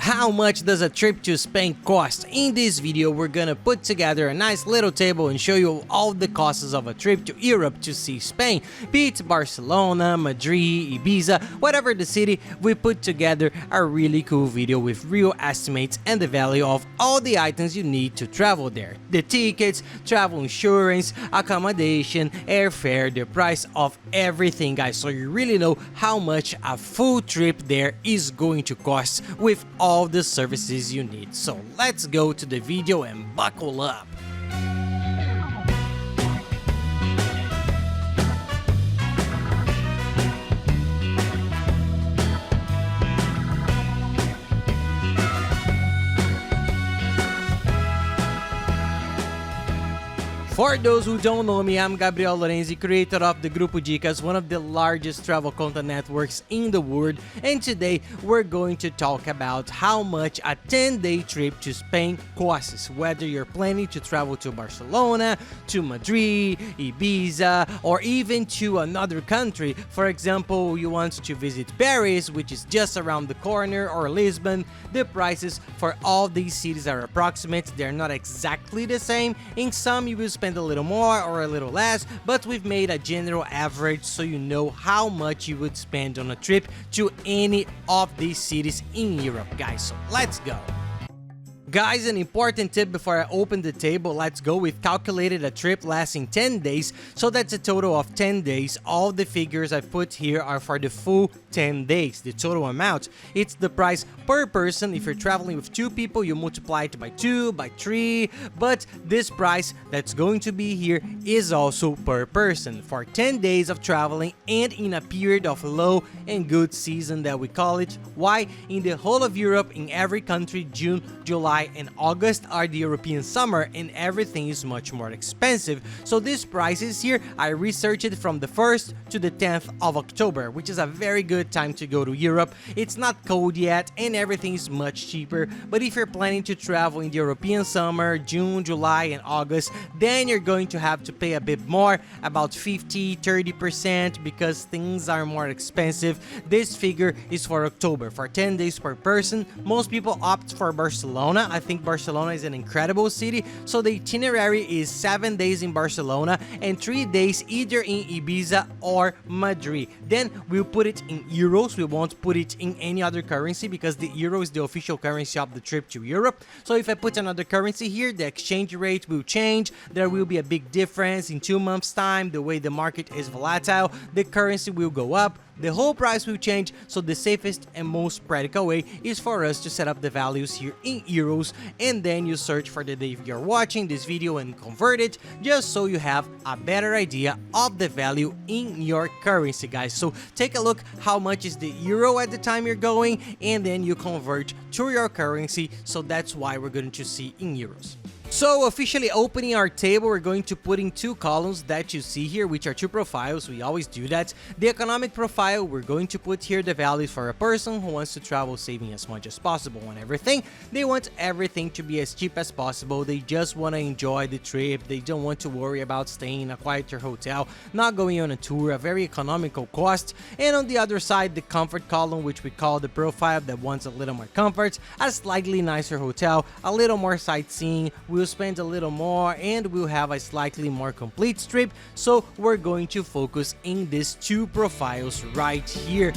How much does a trip to Spain cost? In this video, we're gonna put together a nice little table and show you all the costs of a trip to Europe to see Spain. Be it Barcelona, Madrid, Ibiza, whatever the city, we put together a really cool video with real estimates and the value of all the items you need to travel there. The tickets, travel insurance, accommodation, airfare, the price of everything, guys, so you really know how much a full trip there is going to cost with all the services you need. So let's go to the video and buckle up. For those who don't know me, I'm Gabriel Lorenzi, creator of the Grupo Dicas, one of the largest travel content networks in the world, and today we're going to talk about how much a 10-day trip to Spain costs, whether you're planning to travel to Barcelona, to Madrid, Ibiza, or even to another country. For example, you want to visit Paris, which is just around the corner, or Lisbon. The prices for all these cities are approximate, they're not exactly the same. In some you will spend a little more or a little less, but we've made a general average so you know how much you would spend on a trip to any of these cities in Europe, guys. So let's go. Guys, an important tip before I open the table, let's go. We've calculated a trip lasting 10 days, so that's a total of 10 days. All the figures I put here are for the full 10 days. The total amount, it's the price per person. If you're traveling with 2 people, you multiply it by 2, by 3, but this price that's going to be here is also per person for 10 days of traveling and in a period of low and good season that we call it. Why? In the whole of Europe, in every country, June, July, and August are the European summer and everything is much more expensive. So these prices here, I researched it from the 1st to the 10th of October, which is a very good time to go to Europe. It's not cold yet and everything is much cheaper, but if you're planning to travel in the European summer, June, July, and August, then you're going to have to pay a bit more, about 50-30%, because things are more expensive. This figure is for October, for 10 days per person. Most people opt for Barcelona. I think Barcelona is an incredible city, so the itinerary is 7 days in Barcelona and 3 days either in Ibiza or Madrid. Then we'll put it in euros, we won't put it in any other currency because the euro is the official currency of the trip to Europe. So if I put another currency here, the exchange rate will change, there will be a big difference in 2 months time. The way the market is volatile, the currency will go up, the whole price will change, so the safest and most practical way is for us to set up the values here in euros, and then you search for the day you're watching this video and convert it, just so you have a better idea of the value in your currency, guys. So take a look how much is the euro at the time you're going, and then you convert to your currency, so that's why we're going to see in euros. So officially opening our table, we're going to put in 2 columns that you see here, which are 2 profiles. We always do that. The economic profile, we're going to put here the values for a person who wants to travel saving as much as possible on everything. They want everything to be as cheap as possible. They just want to enjoy the trip. They don't want to worry about staying in a quieter hotel, not going on a tour, a very economical cost. And on the other side, the comfort column, which we call the profile that wants a little more comfort, a slightly nicer hotel, a little more sightseeing. We'll spend a little more and we'll have a slightly more complete trip, so we're going to focus in these 2 profiles right here.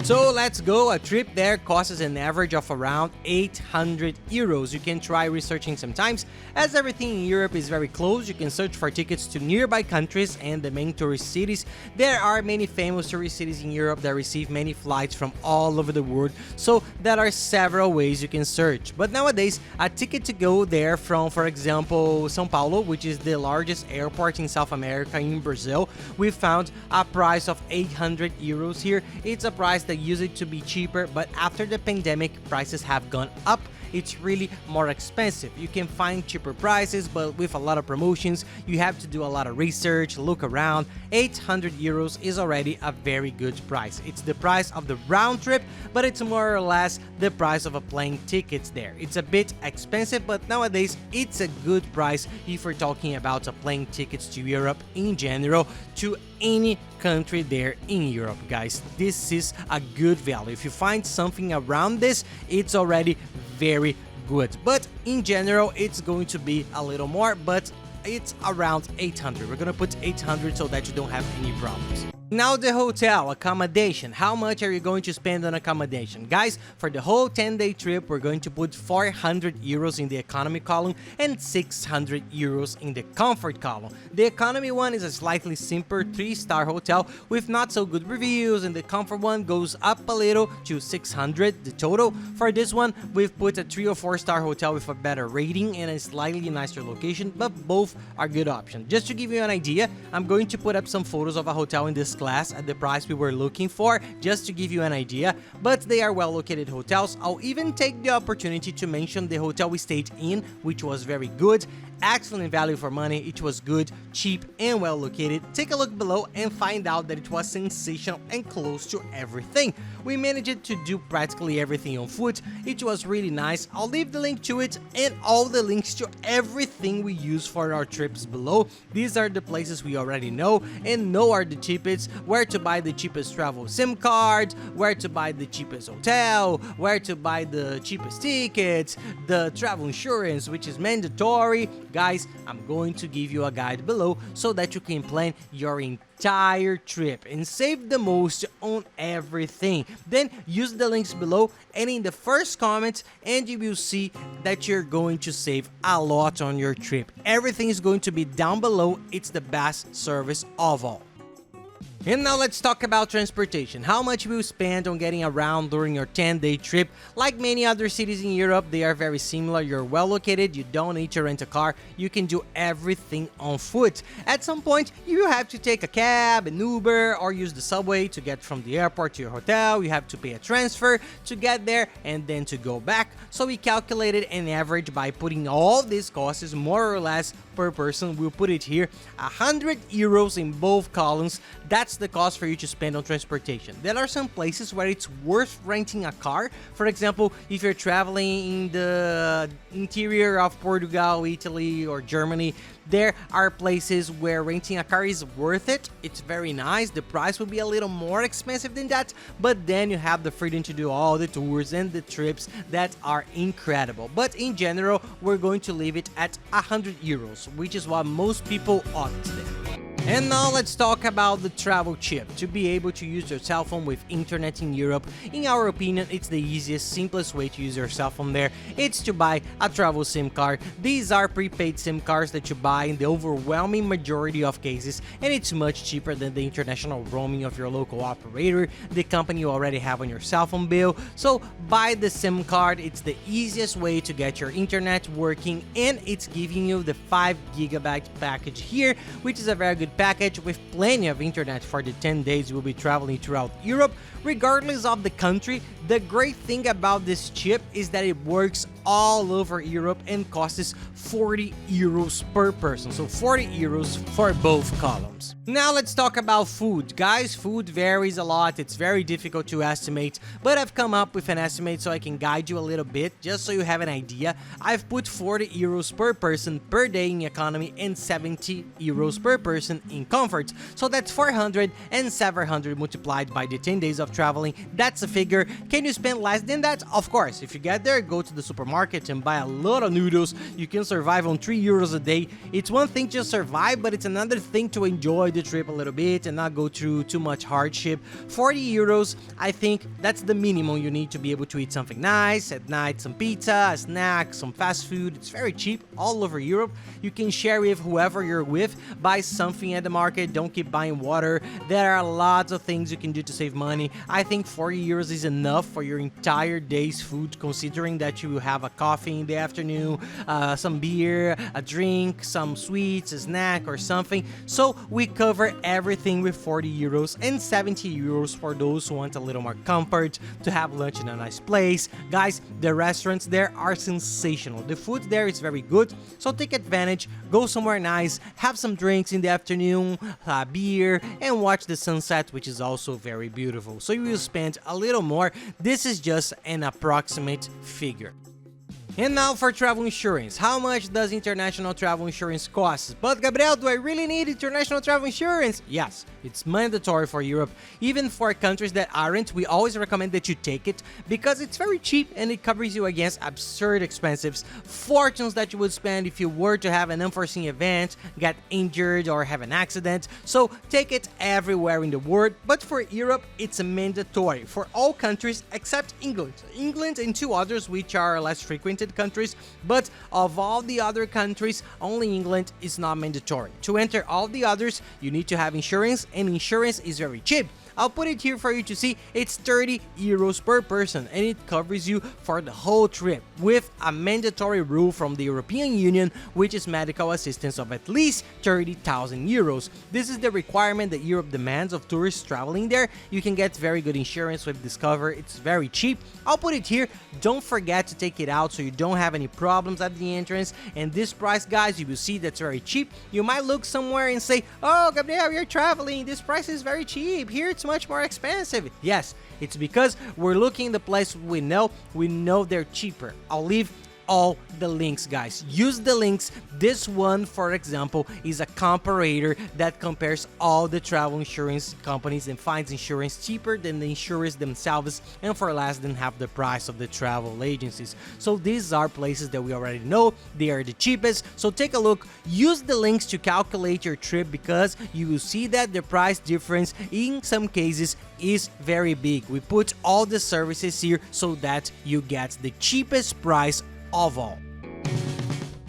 So let's go. A trip there costs an average of around 800 euros. You can try researching sometimes, as everything in Europe is very close. You can search for tickets to nearby countries and the main tourist cities. There are many famous tourist cities in Europe that receive many flights from all over the world, so there are several ways you can search. But nowadays, a ticket to go there from, for example, São Paulo, which is the largest airport in South America in Brazil, we found a price of 800 euros here. It's a price that used to be cheaper, but after the pandemic, prices have gone up it's really more expensive. You can find cheaper prices, but with a lot of promotions, you have to do a lot of research, look around. 800 euros is already a very good price. It's the price of the round trip, but it's more or less the price of a plane tickets there. It's a bit expensive, but nowadays it's a good price if we're talking about a plane tickets to Europe in general, to any country there in Europe, guys. This is a good value. If you find something around this, it's already very good. But in general, it's going to be a little more, but it's around 800. We're gonna put 800 so that you don't have any problems. Now the hotel, accommodation. How much are you going to spend on accommodation? Guys, for the whole 10-day trip, we're going to put 400 euros in the economy column and 600 euros in the comfort column. The economy one is a slightly simpler 3-star hotel with not so good reviews, and the comfort one goes up a little to 600 the total. For this one, we've put a 3 or 4-star hotel with a better rating and a slightly nicer location, but both are good options. Just to give you an idea, I'm going to put up some photos of a hotel in this class at the price we were looking for, just to give you an idea, but they are well located hotels. I'll even take the opportunity to mention the hotel we stayed in, which was very good. Excellent value for money. It was good, cheap, and well located. Take a look below and find out that it was sensational and close to everything. We managed to do practically everything on foot. It was really nice. I'll leave the link to it and all the links to everything we use for our trips below. These are the places we already know and know are the cheapest, where to buy the cheapest travel SIM card, where to buy the cheapest hotel, where to buy the cheapest tickets, the travel insurance, which is mandatory. Guys, I'm going to give you a guide below so that you can plan your entire trip and save the most on everything. Then use the links below and in the first comment, and you will see that you're going to save a lot on your trip. Everything is going to be down below. It's the best service of all. And now let's talk about transportation. How much will you spend on getting around during your 10-day trip? Like many other cities in Europe, they are very similar. You're well located, you don't need to rent a car, you can do everything on foot. At some point, you have to take a cab, an Uber, or use the subway to get from the airport to your hotel. You have to pay a transfer to get there and then to go back. So we calculated an average by putting all these costs more or less per person. We'll put it here, 100 euros in both columns. That's the cost for you to spend on transportation. There are some places where it's worth renting a car. For example, if you're traveling in the interior of Portugal, Italy, or Germany, there are places where renting a car is worth it. It's very nice. The price will be a little more expensive than that, but then you have the freedom to do all the tours and the trips that are incredible. But in general, we're going to leave it at 100 euros, which is what most people opt there. And now let's talk about the travel chip. To be able to use your cell phone with internet in Europe, in our opinion, it's the easiest, simplest way to use your cell phone there. It's to buy a travel SIM card. These are prepaid SIM cards that you buy in the overwhelming majority of cases, and it's much cheaper than the international roaming of your local operator, the company you already have on your cell phone bill. So buy the SIM card. It's the easiest way to get your internet working, and it's giving you the 5 GB package here, which is a very good package with plenty of internet for the 10 days you'll be traveling throughout Europe, regardless of the country. The great thing about this chip is that it works all over Europe and costs 40 euros per person, so 40 euros for both columns. Now let's talk about food. Guys, food varies a lot. It's very difficult to estimate, but I've come up with an estimate so I can guide you a little bit, just so you have an idea. I've put 40 euros per person per day in economy and 70 euros per person in comfort. So that's 400 and 700 multiplied by the 10 days of traveling. That's a figure. Can you spend less than that? Of course. If you get there, go to the supermarket and buy a lot of noodles. You can survive on 3 euros a day. It's one thing to survive, but it's another thing to enjoy the trip a little bit and not go through too much hardship. 40 euros, I think that's the minimum you need to be able to eat something nice at night. Some pizza, a snack, some fast food. It's very cheap all over Europe. You can share with whoever you're with. Buy something at the market. Don't keep buying water. There are lots of things you can do to save money. I think 40 euros is enough for your entire day's food, considering that you will have a coffee in the afternoon, some beer, a drink, some sweets, a snack or something. So we cover everything with 40 euros and 70 euros for those who want a little more comfort, to have lunch in a nice place. Guys, the restaurants there are sensational. The food there is very good, so take advantage, go somewhere nice, have some drinks in the afternoon, beer, and watch the sunset, which is also very beautiful. So you will spend a little more. This is just an approximate figure. And now for travel insurance. How much does international travel insurance cost? But Gabriel, do I really need international travel insurance? Yes, it's mandatory for Europe. Even for countries that aren't, we always recommend that you take it because it's very cheap and it covers you against absurd expenses, fortunes that you would spend if you were to have an unforeseen event, get injured or have an accident. So take it everywhere in the world, but for Europe, it's mandatory for all countries except England. England and two others which are less frequented countries, but of all the other countries, only England is not mandatory. To enter all the others, you need to have insurance, and insurance is very cheap. I'll put it here for you to see. It's 30 euros per person, and it covers you for the whole trip with a mandatory rule from the European Union, which is medical assistance of at least 30,000 euros. This is the requirement that Europe demands of tourists traveling there. You can get very good insurance with Discover. It's very cheap. I'll put it here. Don't forget to take it out so you don't have any problems at the entrance. And this price, guys, you will see that's very cheap. You might look somewhere and say, "Oh, Gabriel, you're traveling. This price is very cheap. Here it's much more expensive." Yes, it's because we're looking the place we know they're cheaper. I'll leave all the links, guys. Use the links. This one, for example, is a comparator that compares all the travel insurance companies and finds insurance cheaper than the insurers themselves and for less than half the price of the travel agencies. So these are places that we already know. They are the cheapest. So take a look. Use the links to calculate your trip because you will see that the price difference in some cases is very big. We put all the services here so that you get the cheapest price of all.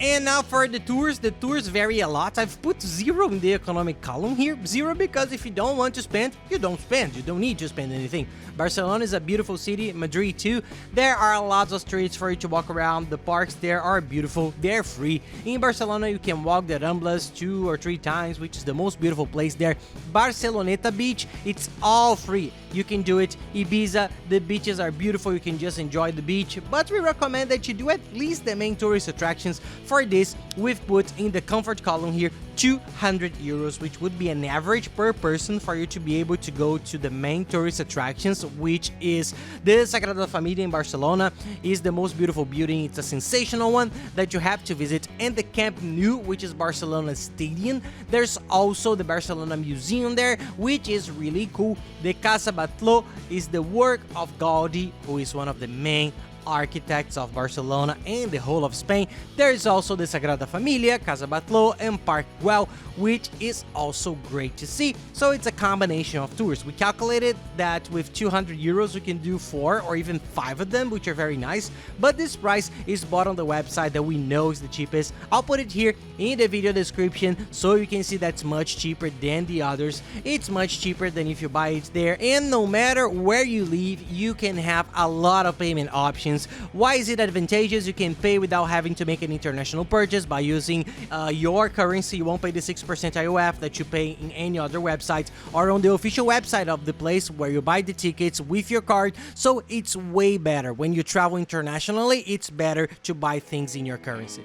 And now for the tours vary a lot. I've put 0 in the economic column here. 0 because if you don't want to spend, you don't spend. You don't need to spend anything. Barcelona is a beautiful city, Madrid too. There are lots of streets for you to walk around. The parks there are beautiful, they're free. In Barcelona you can walk the Ramblas 2 or 3 times, which is the most beautiful place there. Barceloneta Beach, it's all free. You can do it. Ibiza, the beaches are beautiful, you can just enjoy the beach, but we recommend that you do at least the main tourist attractions. For this, we've put in the comfort column here 200 euros, which would be an average per person for you to be able to go to the main tourist attractions, which is the Sagrada Familia in Barcelona. Is the most beautiful building. It's a sensational one that you have to visit, and the Camp Nou, which is Barcelona Stadium. There's also the Barcelona Museum there, which is really cool. The Casa Batlló is the work of Gaudi, who is one of the main architects of Barcelona and the whole of Spain. There is also the Sagrada Familia, Casa Batlló, and Park Güell, which is also great to see. So it's a combination of tours. We calculated that with 200 euros we can do 4 or even 5 of them, which are very nice, but this price is bought on the website that we know is the cheapest. I'll put it here in the video description so you can see that's much cheaper than the others. It's much cheaper than if you buy it there, and no matter where you live, you can have a lot of payment options. Why is it advantageous? You can pay without having to make an international purchase by using your currency. You won't pay the 6% IOF that you pay in any other website or on the official website of the place where you buy the tickets with your card. So it's way better. When you travel internationally, it's better to buy things in your currency.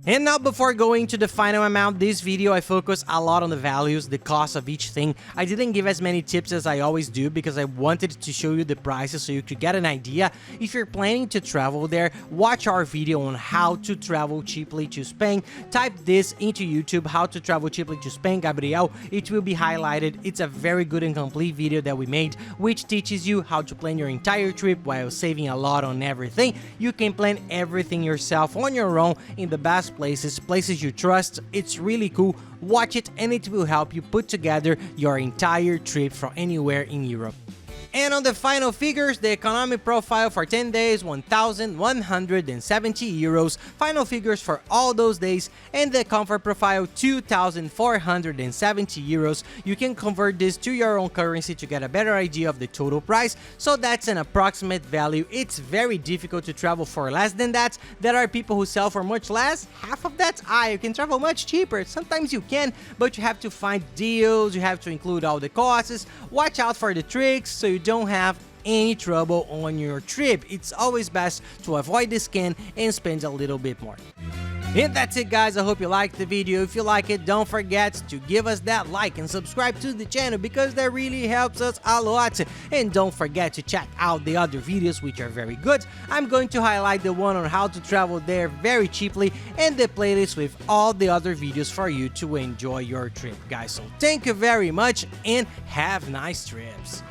And now, before going to the final amount, this video I focus a lot on the values, the cost of each thing. I didn't give as many tips as I always do because I wanted to show you the prices so you could get an idea. If you're planning to travel there, watch our video on how to travel cheaply to Spain. Type this into YouTube, how to travel cheaply to Spain, Gabriel. It will be highlighted. It's a very good and complete video that we made, which teaches you how to plan your entire trip while saving a lot on everything. You can plan everything yourself on your own in the best places you trust. It's really cool. Watch it and it will help you put together your entire trip from anywhere in Europe. And on the final figures, the economy profile for 10 days, 1,170 euros, final figures for all those days, and the comfort profile, 2,470 euros. You can convert this to your own currency to get a better idea of the total price, so that's an approximate value. It's very difficult to travel for less than that. There are people who sell for much less, half of that. You can travel much cheaper. Sometimes you can, but you have to find deals, you have to include all the costs. Watch out for the tricks so you don't have any trouble on your trip. It's always best to avoid the scam and spend a little bit more. And that's it, guys. I hope you liked the video. If you like it, don't forget to give us that like and subscribe to the channel, because that really helps us a lot. And don't forget to check out the other videos, which are very good. I'm going to highlight the one on how to travel there very cheaply, and the playlist with all the other videos for you to enjoy your trip, guys. So thank you very much and have nice trips.